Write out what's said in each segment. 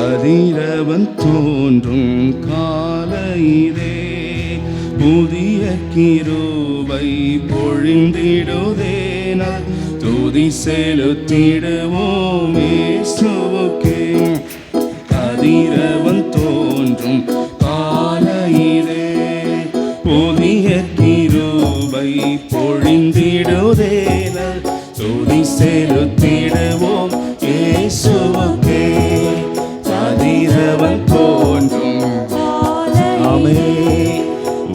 கதிரவன் தோன்றும் காலையிலே புதிய கிருபை பொழிந்திடுதேன துதி செலுத்திடுவோம் இயேசுவுக்கே. கதிரவன் தோன்றும் காலையிலே புதிய கிருபை பொழிந்திடுதேன துதி செலுத்திடுவோம் இயேசுவுக்கே. கதிரவன் தோன்றும் ஆமே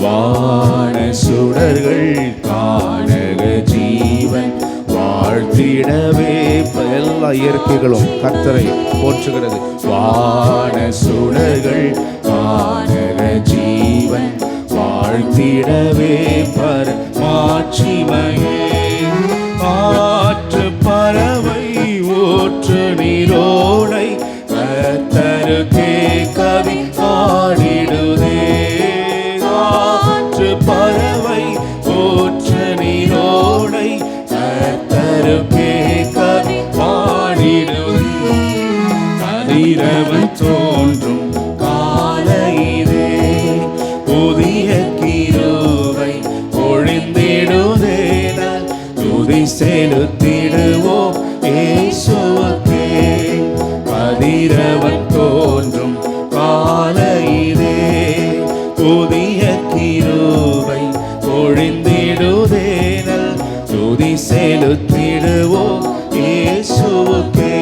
வான சுடர்கள் காணக ஜீவன் வாழ்த்திடவே. எல்லா இயற்கைகளும் கர்த்தரை போற்றுகிறது. வான சுடர்கள் காணக ஜீவன் வாழ்த்திடவே பரமாட்சிமையே. ஆற்று பறவை ஊற்று நீரோடை கர்த்தருக்கே கவி பாடிடுதே. ஆற்று பறவை ஊற்று நீரோடை கர்த்தருக்கே கவி பாடிடுதே. கதிரவன் தோன்றும் காலையிலே புதிய கிருபை பொழிந்திடுதேன துதி செலுத்திடுவோம் இயேசுவுக்கே. கதிரவன் தோன்றும் காலையிலே புதிய கிருபை பொழிந்திடுதேன துதி செலுத்திடுவோம் இயேசுவுக்கே.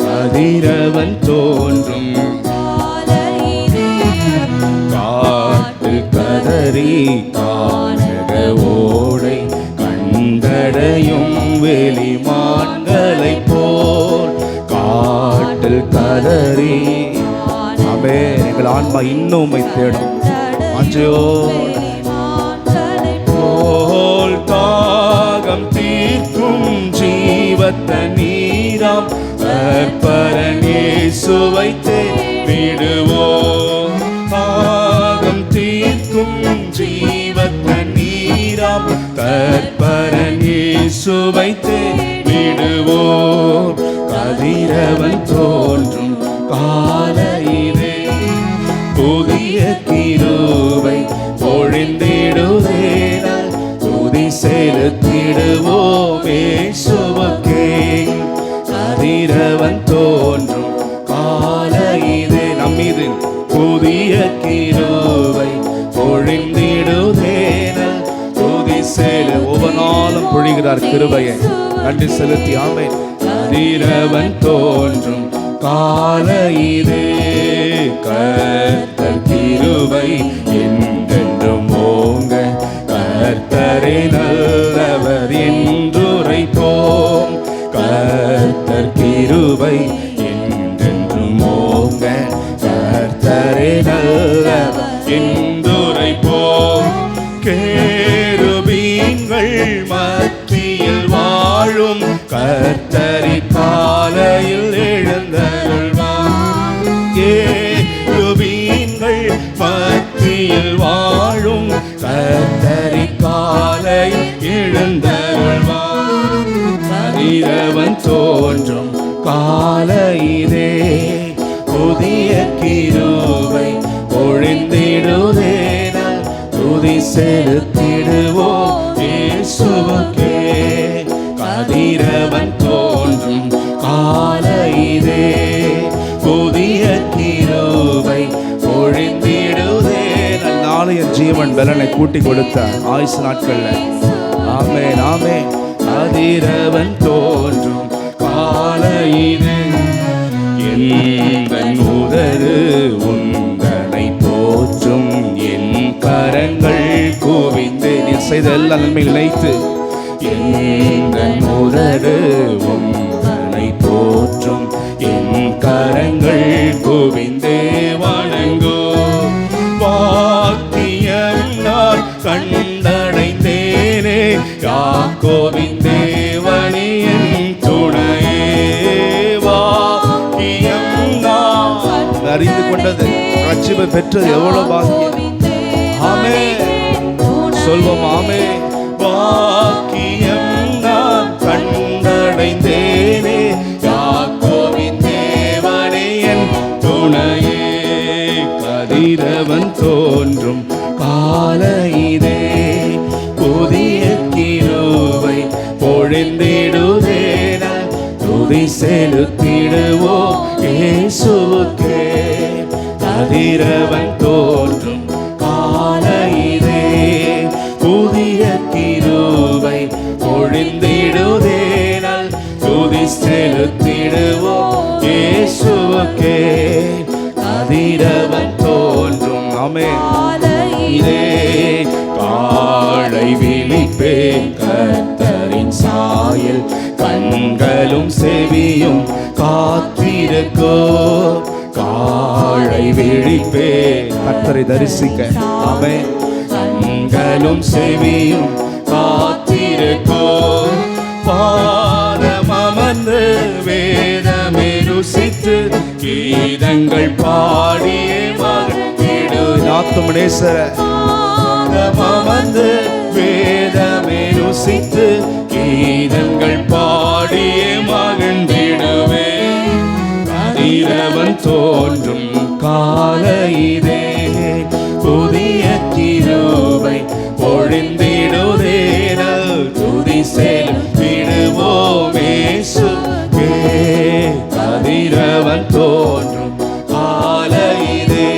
கதிரவன் தோன்றும் காட்டு கதறி கானக ஓடை கண்டடையும் வெளிமான்களை போல் காட்டில் கதறி. ஆமே எங்கள் ஆன்மா இன்னும் தேடும் போல் தாகம் தீர்க்கும் ஜீவத்த நீராம் கர்ப்பரன் இயேசுவை தேடிடுவோம். தாகம் தீர்க்கும் ஜீவத்த நீராம் கர்ப்பரன் இயேசுவை தேடிடுவோம். கதிரவன் தோன்றும் காலையிலே புதிய கிருபை பொழிந்திடுதேன துதி செலுத்திடுவோம் இயேசுவுக்கே. கதிரவன் தோன்றும் காலையிலே நம்மீது புதிய கிருபை பொழிந்திடுதேன துதி செலு. ஒவ்வொரு நாளும் பொழிகிறார் கிருபையை நன்றி செலுத்தி. ஆமே கதிரவன் தோன்றும் காலையிலே கர்த்தர் கிருபை என்றென்றும் ஓங்க. கர்த்தரே நல்லவர் என்றுரைப்போம். கர்த்தர் கிருபை என்றென்றும் ஓங்க. கர்த்தரே நல்லவர் என்றுரைப்போம். கேருபீன்கள் மத்தியில் வாழும் கர்த்தரி காலையில் எழுந்தருள்வார். கேருபீன்கள் மத்தியில் வாழும் கர்த்தரி காலையில் எழுந்தருள்வார். கதிரவன் தோன்றும் காலையிலே புதிய கிருபை பொழிந்திடுதேன துதி செலுத்திடுவோம் இயேசுவுக்கே. கதிரவன் தோன்றும் காலையிலே புதிய கிருபை பொழிந்திடுதேன. நாளைய ஜீவன் பலனை கூட்டி கொடுத்த ஆயுசு நாட்கள்ல ஆமே ஆமே. கதிரவன் தோன்றும் காலையிலே என் உதடு உந்தனை போற்றும். என் கரங்கள் கோவிந்து நீ செய்த எல்லா நன்மையை நினைத்து என் உதடு உந்தனை போற்றும். என் கரங்கள் கோவிந்தே வணங்கோ. வாக்கியம் நான் கண்டடைந்தேனே யாக்கோபின் தேவனே என் துணையே. வாக்கியம் நான் அறிந்து கொண்டது ரட்சிப்பை பெற்றது எவ்வளவு பாக்கியம். ஆமே சொல்வோம் ஆமே. வாக்கியம் நான் கண்டடைந்தேனே யாக்கோபின் தேவனே என் இயேசுவுக்கே கதிரவன் தோன்றும் காலையிலே புதிய கிருபை பொழிந்திடுதேனல் துதி செலுத்திடுவோம் இயேசுவுக்கே கதிரவன் தோன்றும் இதே காலை விழிப்பேன் கர்த்தரின் சாயல் கண்களும் செவியும் காத்திருக்கோ காலை விழிப்பேன் கர்த்தரை தரிசிக்க ஆமென் கண்களும் செவியும் காத்திருக்கோ பாதமமர்ந்து வேதமே ருசித்து கீதங்கள் பாடியே மகிழ்ந்திடு ஆத்துமனேசர பாதமமர்ந்து வேதமே ருசித்து கீதங்கள் பாடியே மகிழ்ந்திடுவே கதிரவன் தோன்றும் காலையிலே புதிய கிருபை பொழிந்திடுதேனல் துதி செலுத்திடுவோம் இயேசுவுக்கே கதிரவன் தோன்றும் காலையிலே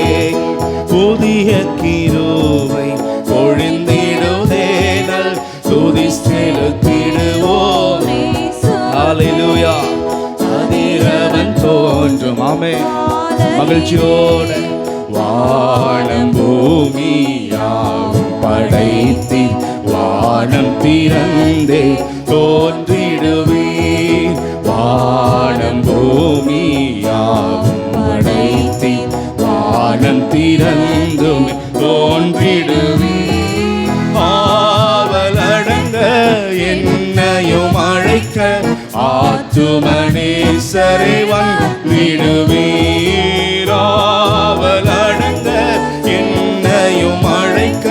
புதிய கிருபை பொழிந்திடுதேனல் துதி செலுத்திடுவோம் ஹல்லேலூயா கதிரவன் தோன்றும் ஆமென் மகிழ்ச்சியோட வானம் பூமியாவும் படைத்தி வானம் திறந்தே தோன்றிடுவீர் வானம் பூமியாவும் படைத்தி வானம் திறந்தும் தோன்றிடுவீர் ஆவலடங்க என்னையும் அழைக்க ஆத்துமனேசரை வந்திடுவீர் ஆவலடங்க என்னையும் அழைக்க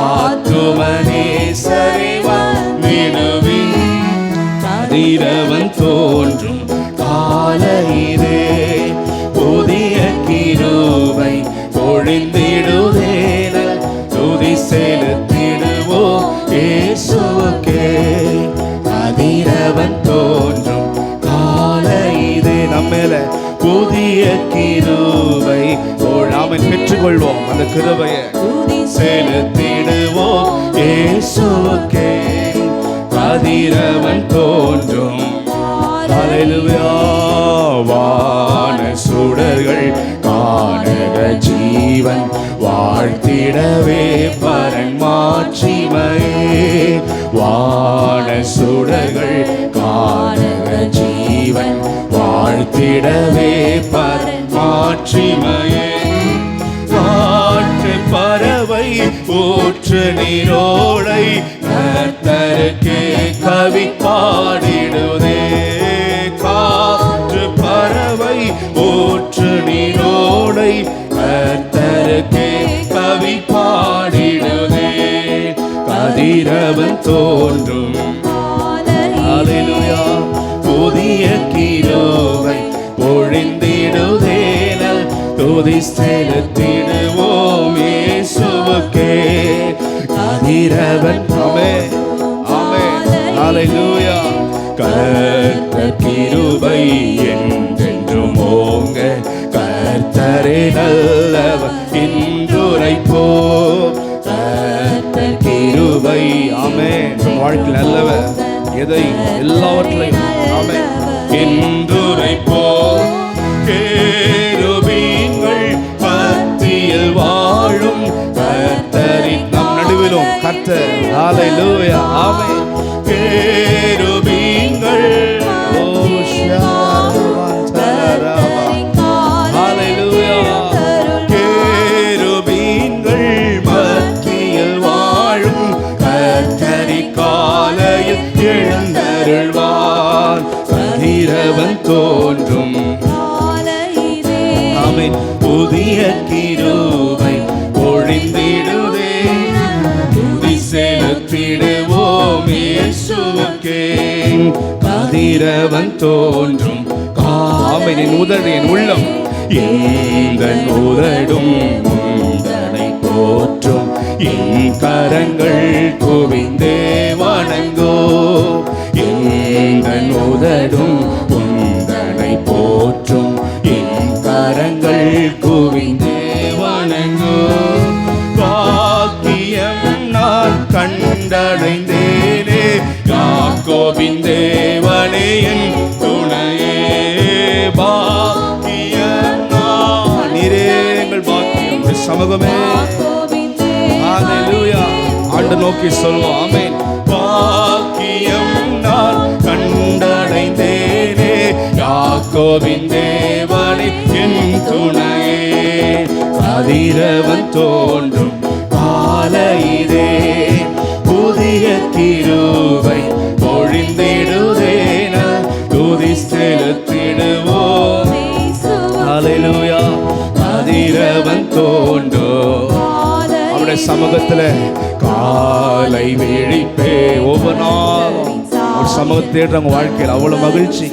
ஆத்துமனேசரை வந்திடுவீர் கதிரவன் தோன்றும் காலையிலே புதிய கிருபை பொழிந்திடுதேனல் துதி செலுத்திடுவோம் இயேசுவுக்கே கதிரவன் தோன்றும் காலையிலே நம்மேல புதிய கிருபை நாம பெற்றுக்கொள்வோம் அந்த கிருபையை செலுத்திடுவோம் இயேசுவுக்கே கதிரவன் தோன்றும் ஹல்லேலூயா வான சுடர்கள் காணக ஜீவன் வாழ்த்திடவே பரன் மாட்சிமையே வான சுடர்கள் காணக ஜீவன் வாழ்த்திடவே பரன் மாட்சிமையே காற்று பறவை ஊற்று நீரோடை கர்த்தருக்கே கவி பாடிடுதே காற்று பறவை ஊற்று நீரோடை கர்த்தருக்கே கவி பாடிடுதே கதிரவன் தோன்றும் ஹல்லேலூயா புதிய கிருபை பொழிந்திடுதேனல் துதி செலுத்திடுவோம் இயேசுவுக்கே கதிரவன் ஆமென் ஆமென் ஹல்லேலூயா கர்த்தர் கிருபை என்றென்றும் ஓங்க கர்த்தரே நல்லவர் இன்றுரைப்போம் கர்த்தர் கிருபை ஆமென் வாழ்க்கையில் நல்லவர் எதை எல்லாவற்றையும் ஆமென் இன்றுரைப்போம் கேருபீன்கள் மத்தியில் வாழும் கர்த்தரின் நம் நடுவிலும் கர்த்தர் ஹல்லேலூயா ஆமென் கேருபீன்கள் ஹல்லேலூயா கேருபீன்கள் மத்தியில் வாழும் கர்த்தரின் காலையில் எழுந்தருள்வார் கதிரவன் தோன்றும் ஆமென் புதிய கிருபை பொழிந்திடுதே துதி செலுத்திடுவோம் இயேசுவுக்கே கதிரவன் தோன்றும் ஆமென் என் உதடு என் உள்ளம் எங்கள் உதடும் உந்தனை போற்றும் என் கரங்கள் குவிந்தே வணங்கோ எங்கள் உதடும் உந்தனை போற்றும் என் சமூகமே. ஹalleluya. ஆண்டு நோக்கி சொல்வோம். ஆமென். பாக்கியம் நான் கண்டடைந்தேனே, யாக்கோபின் தேவனே என் துணையே. கதிரவன் தோன்றும் காலையிலே புதிய கிருபை பொழிந்திடுதேன, துதி செலுத்திடுவோம். ஹalleluya. கதிரவன் தோன்றும் அவருடைய சமூகத்துல காலை விழிப்பே. ஒவ்வொரு நாளும் ஒரு சமூகத்தை தேடுறவங்க வாழ்க்கையில் அவ்வளவு மகிழ்ச்சி,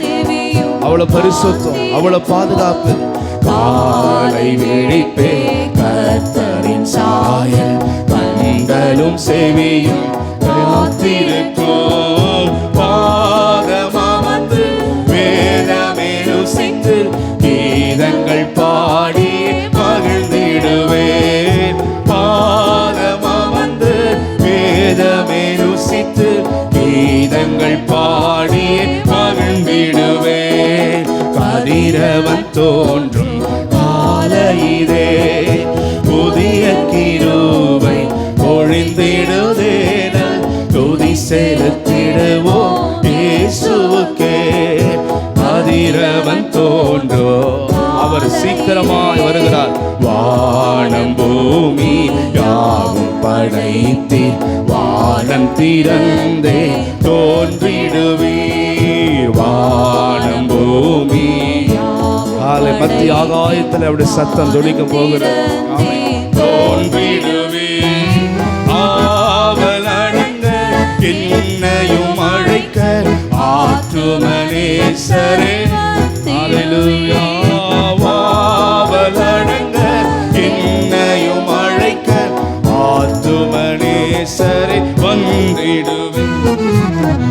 அவ்வளவு பரிசுத்தம், அவ்வளவு பாதுகாப்பு. காலை விழிப்பே கர்த்தரின் சாயல் கண்களும் செவியும் காத்திருக்கும். பாதமமர்ந்து வேதமே ருசித்து கீதங்கள் பாடி மகிழ்ந்திடுவேன். பாதமமர்ந்து வேதமே ருசித்து கீதங்கள் பாடி மகிழ்ந்திடுவேன். கதிரவன் தோன்றும் காலையிலே புதிய கிருபை பொழிந்திடுதேன, துதி செலுத்திடுவோம் இயேசுவுக்கே. கதிரவன் தோன்றும் அவர் சீக்கிரமாய் வருகிறார். வானம் பூமி யாவும் படைத்தீர், வானம் திறந்தே தோன்றிடுவீர். வானம் பூமி காலை மத்திய ஆகாயத்தில் அவருடைய சத்தம் துணிக்க போகிறது. தோன்றிடுவீர். ஆவலடங்க என்னையும் அழைக்க ஆற்றுமனேசரே. ஹalleluya. ஆவலடங்க என்னையும் அழைக்க ஆற்றுமனேசரே வந்திடுவேன்.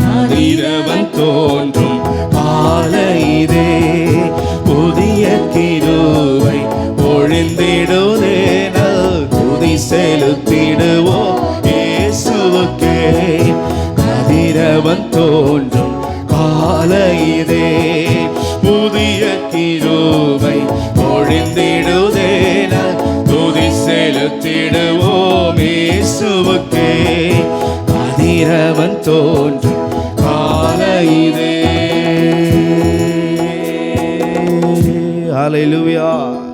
கதிரவன் தோன்றும் காலையிலே புதிய கிருபை பொழிந்திடுதேன, துதி செலுத்திடுவோம் இயேசுவுக்கே. கதிரவன் தோன்றும் காலையிலே புதிய கிருபை பொழிந்திடுதேன, துதி செலுத்திடுவோம் இயேசுவுக்கே. கதிரவன் தோன்றும் காலையிலே. ஹalleluya.